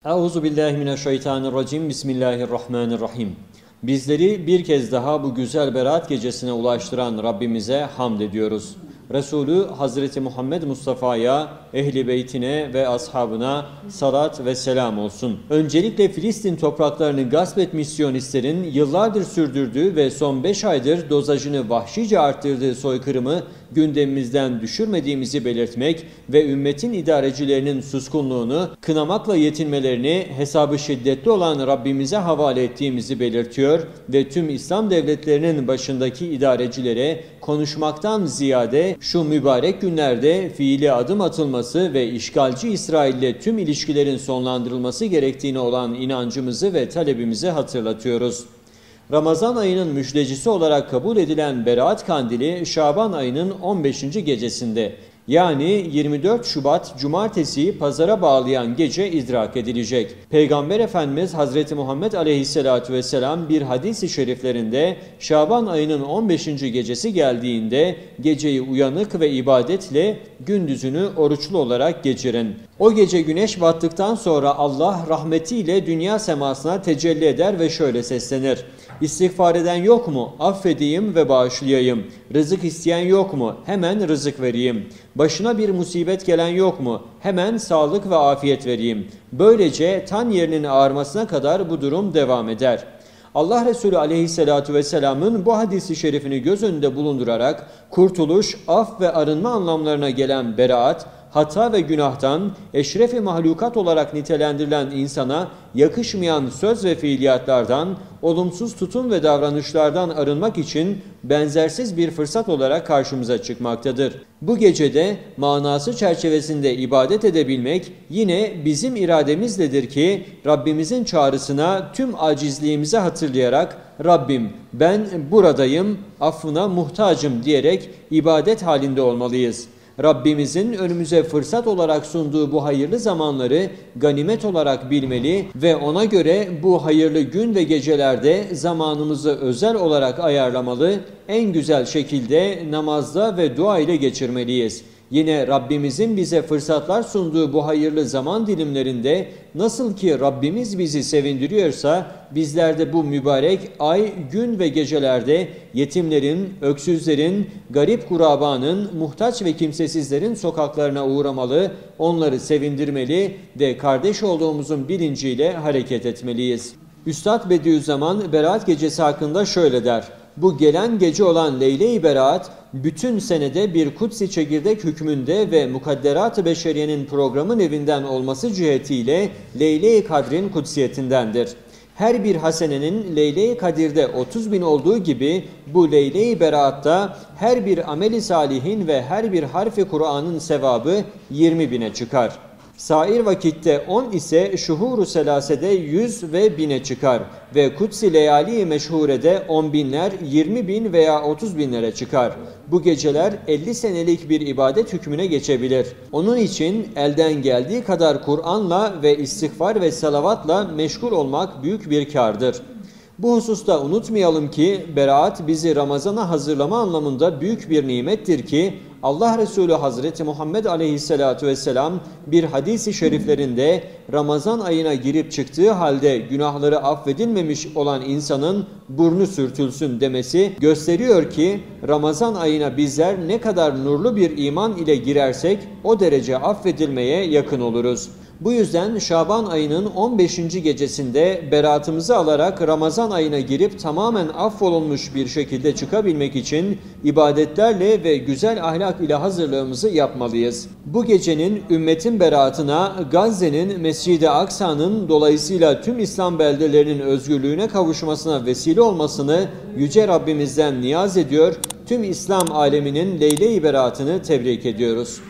Euzubillahimineşşeytanirracim. Bismillahirrahmanirrahim. Bizleri bir kez daha bu güzel Berat gecesine ulaştıran Rabbimize hamd ediyoruz. Resulü Hazreti Muhammed Mustafa'ya, ehli beytine ve ashabına salat ve selam olsun. Öncelikle Filistin topraklarını gasp etmiş Siyonistlerin yıllardır sürdürdüğü ve son 5 aydır dozajını vahşice arttırdığı soykırımı gündemimizden düşürmediğimizi belirtmek ve ümmetin idarecilerinin suskunluğunu kınamakla yetinmelerini hesabı şiddetli olan Rabbimize havale ettiğimizi belirtiyor ve tüm İslam devletlerinin başındaki idarecilere konuşmaktan ziyade şu mübarek günlerde fiili adım atılması ve işgalci İsrail ile tüm ilişkilerin sonlandırılması gerektiğine olan inancımızı ve talebimizi hatırlatıyoruz. Ramazan ayının müjdecisi olarak kabul edilen Berat Kandili Şaban ayının 15. gecesinde yani 24 Şubat Cumartesi'yi pazara bağlayan gece idrak edilecek. Peygamber Efendimiz Hazreti Muhammed Aleyhisselatü Vesselam bir hadis-i şeriflerinde Şaban ayının 15. gecesi geldiğinde geceyi uyanık ve ibadetle gündüzünü oruçlu olarak geçirin. O gece güneş battıktan sonra Allah rahmetiyle dünya semasına tecelli eder ve şöyle seslenir: İstiğfar eden yok mu? Affedeyim ve bağışlayayım. Rızık isteyen yok mu? Hemen rızık vereyim. Başına bir musibet gelen yok mu? Hemen sağlık ve afiyet vereyim. Böylece tan yerinin ağarmasına kadar bu durum devam eder. Allah Resulü Aleyhisselatü Vesselam'ın bu hadisi şerifini göz önünde bulundurarak kurtuluş, af ve arınma anlamlarına gelen beraat, hata ve günahtan eşrefi mahlukat olarak nitelendirilen insana yakışmayan söz ve fiiliyatlardan, olumsuz tutum ve davranışlardan arınmak için benzersiz bir fırsat olarak karşımıza çıkmaktadır. Bu gecede manası çerçevesinde ibadet edebilmek yine bizim irademizledir ki Rabbimizin çağrısına tüm acizliğimizi hatırlayarak Rabbim ben buradayım, affına muhtacım diyerek ibadet halinde olmalıyız. Rabbimizin önümüze fırsat olarak sunduğu bu hayırlı zamanları ganimet olarak bilmeli ve ona göre bu hayırlı gün ve gecelerde zamanımızı özel olarak ayarlamalı, en güzel şekilde namazda ve dua ile geçirmeliyiz. Yine Rabbimizin bize fırsatlar sunduğu bu hayırlı zaman dilimlerinde nasıl ki Rabbimiz bizi sevindiriyorsa bizler de bu mübarek ay, gün ve gecelerde yetimlerin, öksüzlerin, garip kurabanın, muhtaç ve kimsesizlerin sokaklarına uğramalı, onları sevindirmeli ve kardeş olduğumuzun bilinciyle hareket etmeliyiz. Üstad Bediüzzaman Berat Gecesi hakkında şöyle der: Bu gelen gece olan Leyle-i Berat, bütün senede bir kutsi çekirdek hükmünde ve mukadderat-ı beşeriyenin programın evinden olması cihetiyle Leyle-i Kadr'in kutsiyetindendir. Her bir hasenenin Leyle-i Kadir'de 30.000 olduğu gibi bu Leyle-i Berat'ta her bir ameli salihin ve her bir harfi Kur'an'ın sevabı 20.000'e çıkar. Sair vakitte 10 ise şuhur-u selasede 100 ve 1000'e çıkar ve kutsi leyali meşhurede 10.000'ler 20.000 veya 30.000'lere çıkar. Bu geceler 50 senelik bir ibadet hükmüne geçebilir. Onun için elden geldiği kadar Kur'an'la ve istiğfar ve salavatla meşgul olmak büyük bir kârdır. Bu hususta unutmayalım ki beraat bizi Ramazan'a hazırlama anlamında büyük bir nimettir ki Allah Resulü Hazreti Muhammed Aleyhisselatü Vesselam bir hadis-i şeriflerinde Ramazan ayına girip çıktığı halde günahları affedilmemiş olan insanın burnu sürtülsün demesi gösteriyor ki Ramazan ayına bizler ne kadar nurlu bir iman ile girersek o derece affedilmeye yakın oluruz. Bu yüzden Şaban ayının 15. gecesinde beratımızı alarak Ramazan ayına girip tamamen affolunmuş bir şekilde çıkabilmek için ibadetlerle ve güzel ahlak ile hazırlığımızı yapmalıyız. Bu gecenin ümmetin beratına, Gazze'nin, Mescid-i Aksa'nın dolayısıyla tüm İslam beldelerinin özgürlüğüne kavuşmasına vesile olmasını Yüce Rabbimizden niyaz ediyor, tüm İslam aleminin Leyle-i Beratını tebrik ediyoruz.